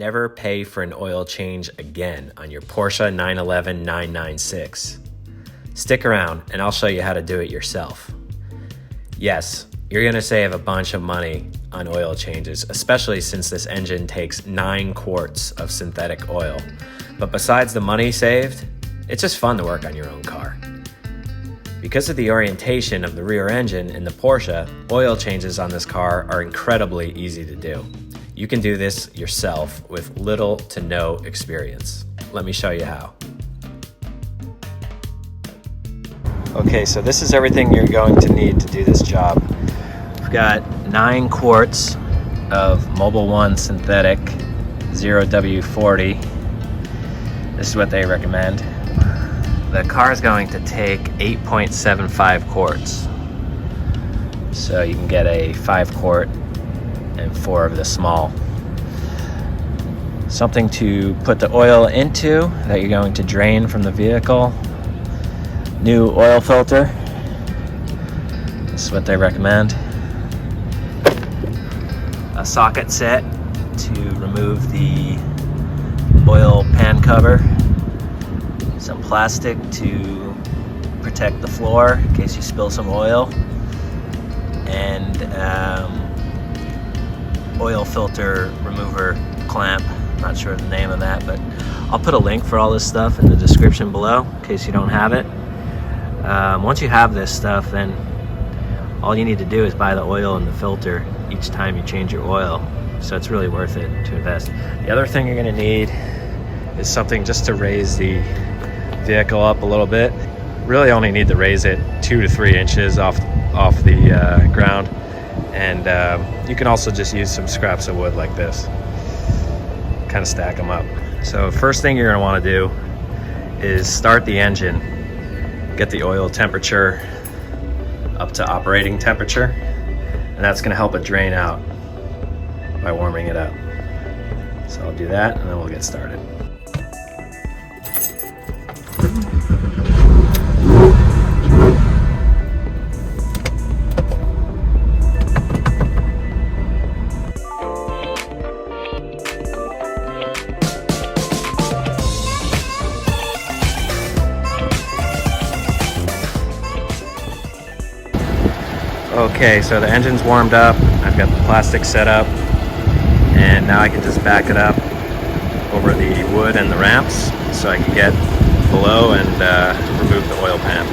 ever pay for an oil change again on your Porsche 911 996. Stick around and I'll show you how to do it yourself. Yes, you're going to save a bunch of money on oil changes, especially since this engine takes 9 quarts of synthetic oil. But besides the money saved, it's just fun to work on your own car. Because of the orientation of the rear engine in the Porsche, oil changes on this car are incredibly easy to do. You can do this yourself with little to no experience. Let me show you how. Okay, so this is everything you're going to need to do this job. We've got 9 quarts of Mobil 1 synthetic 0W40. This is what they recommend. The car is going to take 8.75 quarts. So you can get a 5 quart and 4 of the small. Something to put the oil into that you're going to drain from the vehicle. New oil filter. This is what they recommend. A socket set to remove the oil pan cover. Some plastic to protect the floor in case you spill some oil. And oil filter remover clamp. Not sure the name of that, but I'll put a link for all this stuff in the description below in case you don't have it. Once you have this stuff, then all you need to do is buy the oil and the filter each time you change your oil. So it's really worth it to invest. The other thing you're going to need is something just to raise the vehicle up a little bit. Really only need to raise it 2 to 3 inches off the ground. And you can also just use some scraps of wood like this. Kind of stack them up. So first thing you're going to want to do is start the engine. Get the oil temperature up to operating temperature, and that's going to help it drain out by warming it up. So I'll do that and then we'll get started. Okay, so the engine's warmed up, I've got the plastic set up, and now I can just back it up over the wood and the ramps so I can get below and remove the oil pan.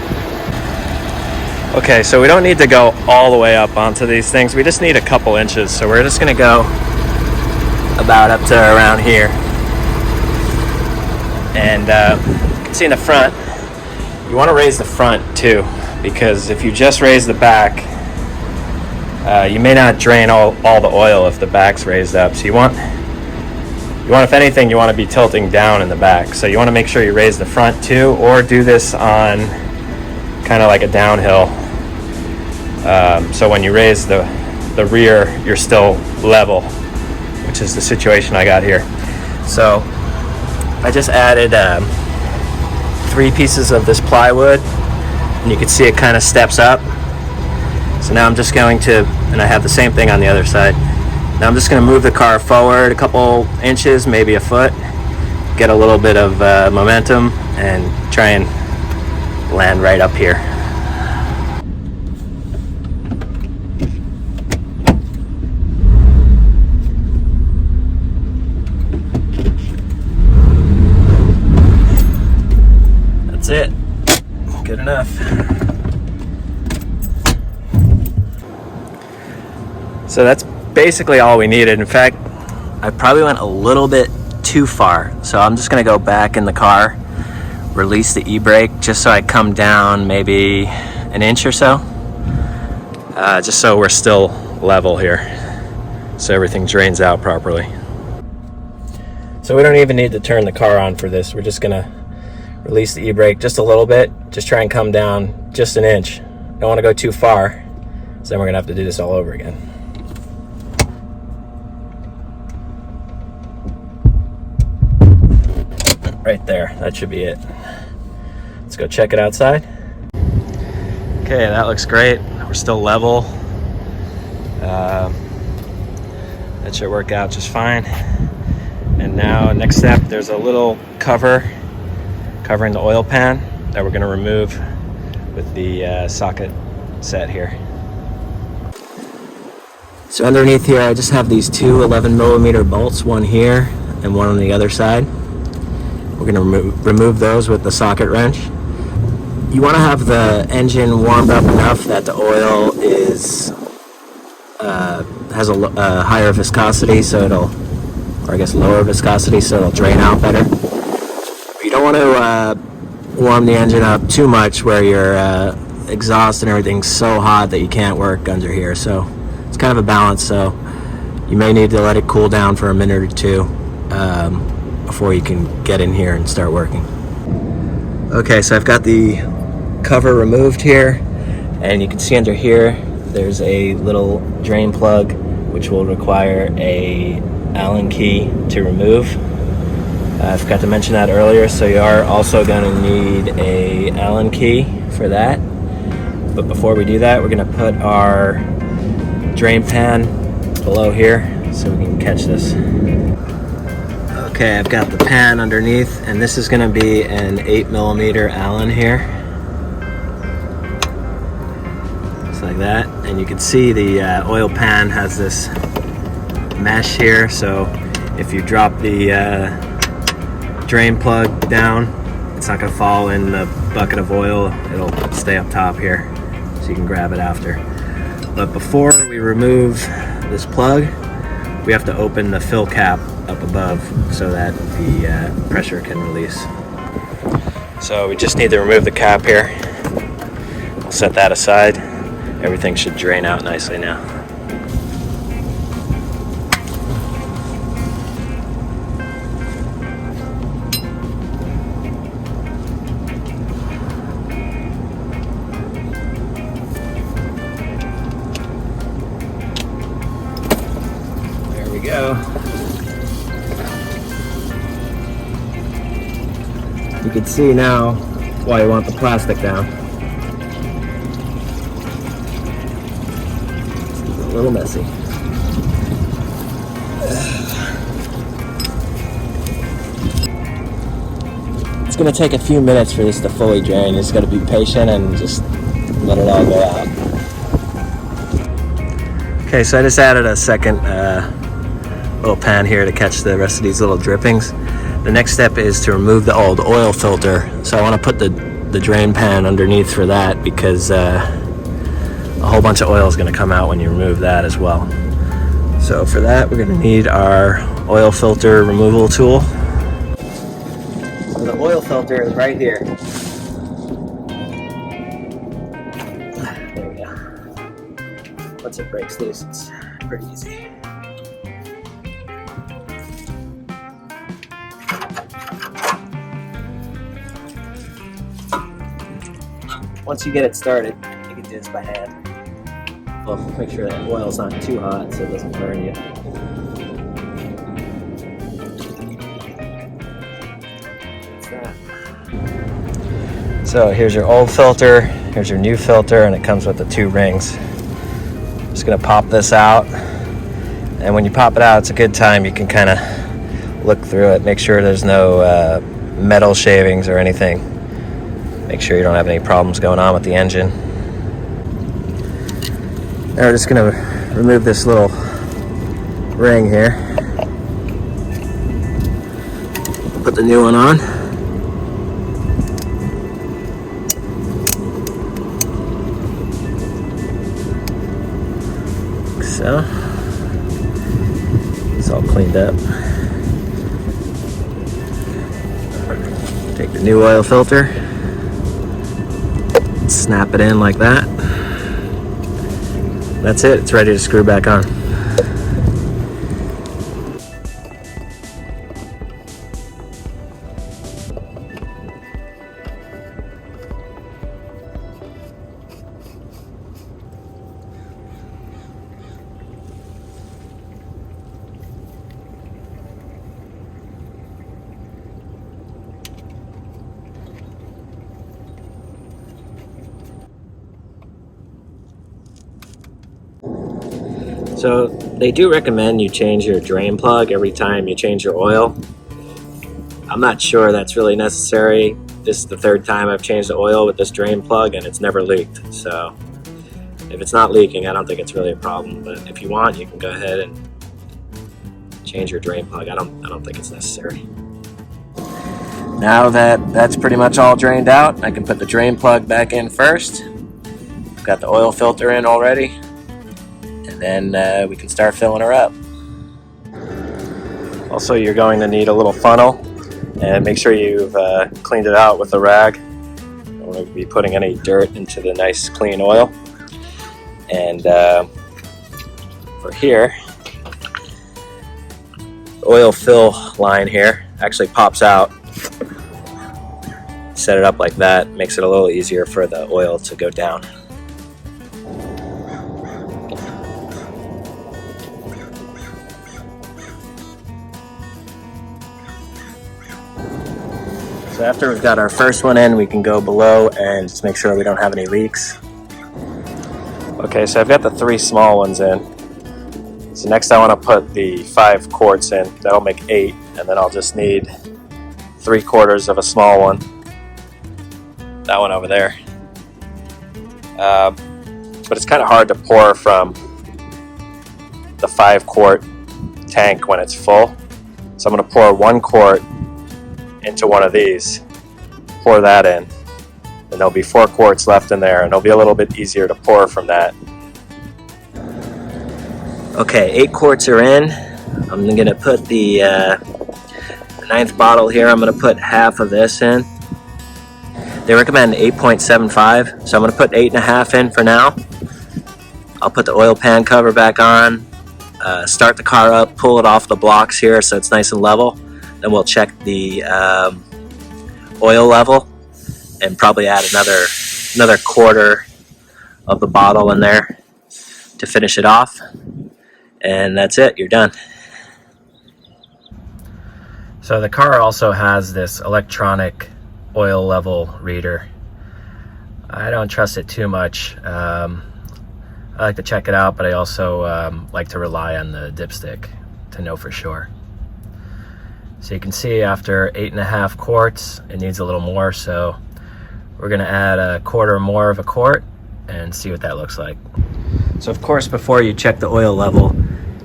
Okay, so we don't need to go all the way up onto these things, we just need a couple inches, so we're just going to go about up to around here. And you can see in the front, you want to raise the front too, because if you just raise the back, you may not drain all the oil if the back's raised up. So you want, if anything, you want to be tilting down in the back. So you want to make sure you raise the front too, or do this on kind of like a downhill. So when you raise the rear, you're still level, which is the situation I got here. So I just added 3 pieces of this plywood, and you can see it kind of steps up. So now I'm just going to, and I have the same thing on the other side. Now I'm just going to move the car forward a couple inches, maybe a foot, get a little bit of momentum, and try and land right up here. That's it. Good enough. So that's basically all we needed. In fact, I probably went a little bit too far. So I'm just gonna go back in the car, release the e-brake, just so I come down maybe an inch or so. Just so we're still level here. So everything drains out properly. So we don't even need to turn the car on for this. We're just gonna release the e-brake just a little bit. Just try and come down just an inch. Don't wanna go too far. So then we're gonna have to do this all over again. Right there, that should be it. Let's go check it outside. Okay, that looks great. We're still level. That should work out just fine. And now, next step, there's a little cover covering the oil pan that we're going to remove with the socket set here. So underneath here, I just have these two 11mm bolts, one here and one on the other side. We're going to remove those with the socket wrench. You want to have the engine warmed up enough that the oil has a higher viscosity, so or I guess lower viscosity, so it'll drain out better. But you don't want to warm the engine up too much where your exhaust and everything's so hot that you can't work under here. So it's kind of a balance. So you may need to let it cool down for a minute or two before you can get in here and start working. Okay, so I've got the cover removed here, and you can see under here there's a little drain plug which will require a Allen key to remove. I forgot to mention that earlier, so you are also going to need a Allen key for that. But before we do that, we're going to put our drain pan below here so we can catch this. Okay, I've got the pan underneath, and this is going to be an 8mm Allen here. Just like that. And you can see the oil pan has this mesh here, so if you drop the drain plug down, it's not going to fall in the bucket of oil. It'll stay up top here, so you can grab it after. But before we remove this plug, we have to open the fill cap up above so that the pressure can release. So we just need to remove the cap here. We'll set that aside. Everything should drain out nicely now. There we go. You can see now why you want the plastic down. It's a little messy. It's going to take a few minutes for this to fully drain. You just got to be patient and just let it all go out. Okay, so I just added a second little pan here to catch the rest of these little drippings. The next step is to remove the old oil filter. So I want to put the drain pan underneath for that, because a whole bunch of oil is going to come out when you remove that as well. So for that, we're going to need our oil filter removal tool. So the oil filter is right here. There we go. Once it breaks loose, it's pretty easy. Once you get it started, you can do this by hand. Well, make sure that oil's not too hot so it doesn't burn you. That's that. So here's your old filter, here's your new filter, and it comes with the two rings. Just gonna pop this out, and when you pop it out, it's a good time. You can kind of look through it, make sure there's no metal shavings or anything. Make sure you don't have any problems going on with the engine. Now we're just going to remove this little ring here. Put the new one on. Like so. It's all cleaned up. Take the new oil filter. Snap it in like that. That's it. It's ready to screw back on. So they do recommend you change your drain plug every time you change your oil. I'm not sure that's really necessary. This is the third time I've changed the oil with this drain plug and it's never leaked. So if it's not leaking, I don't think it's really a problem. But if you want, you can go ahead and change your drain plug. I don't think it's necessary. Now that that's pretty much all drained out, I can put the drain plug back in first. Got the oil filter in already, and then we can start filling her up. Also, you're going to need a little funnel, and make sure you've cleaned it out with a rag. Don't want to be putting any dirt into the nice clean oil. And for here, the oil fill line here actually pops out. Set it up like that, makes it a little easier for the oil to go down. So after we've got our first one in, we can go below and just make sure we don't have any leaks. Okay, so I've got the 3 small ones in. So next I want to put the 5 quarts in. That'll make 8, and then I'll just need 3/4 of a small one. That one over there. But it's kind of hard to pour from the 5-quart tank when it's full. So I'm going to pour 1 quart into one of these, pour that in, and there'll be 4 quarts left in there, and it'll be a little bit easier to pour from that. Okay, 8 quarts are in. I'm going to put the 9th bottle here. I'm going to put half of this in. They recommend 8.75, so I'm going to put 8.5 in for now. I'll put the oil pan cover back on, start the car up, pull it off the blocks here so it's nice and level. Then we'll check the oil level and probably add another quarter of the bottle in there to finish it off. And that's it, you're done. So the car also has this electronic oil level reader. I don't trust it too much. I like to check it out, but I also like to rely on the dipstick to know for sure. So you can see after 8.5 quarts, it needs a little more, so we're gonna add 1/4 more of a quart and see what that looks like. So of course, before you check the oil level,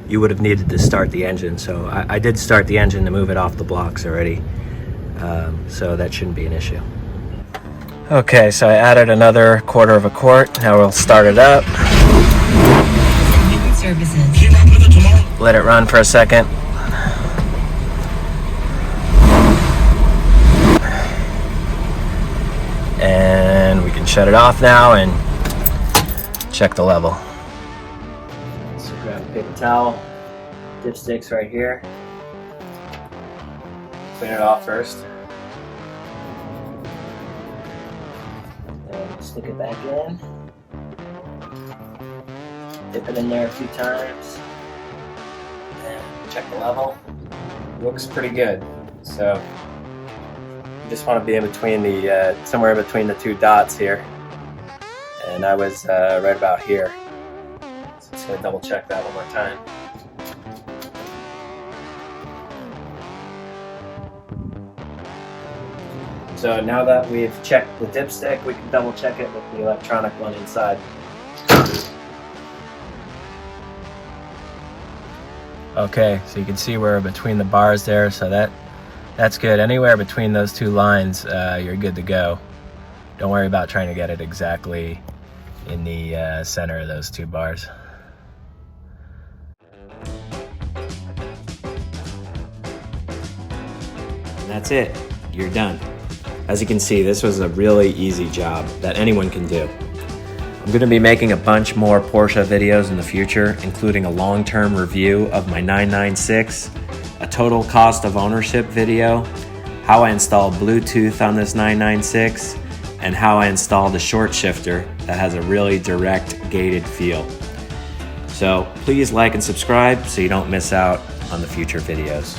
you would have needed to start the engine. So I did start the engine to move it off the blocks already. So that shouldn't be an issue. Okay, so I added another 1/4 of a quart. Now we'll start it up. Let it run for a second. And we can shut it off now and check the level. So grab a paper towel, dipsticks right here. Clean it off first. And stick it back in. Dip it in there a few times. And check the level. Looks pretty good. So you just want to be in between the somewhere between the 2 dots here. And I was right about here. So just gonna double check that one more time. So now that we've checked the dipstick, we can double check it with the electronic one inside. Okay, so you can see we're between the bars there, so that's good. Anywhere between those 2 lines, you're good to go. Don't worry about trying to get it exactly in the center of those 2 bars. And that's it. You're done. As you can see, this was a really easy job that anyone can do. I'm going to be making a bunch more Porsche videos in the future, including a long-term review of my 996, a total cost of ownership video, how I installed Bluetooth on this 996, and how I installed a short shifter that has a really direct gated feel. So please like and subscribe so you don't miss out on the future videos.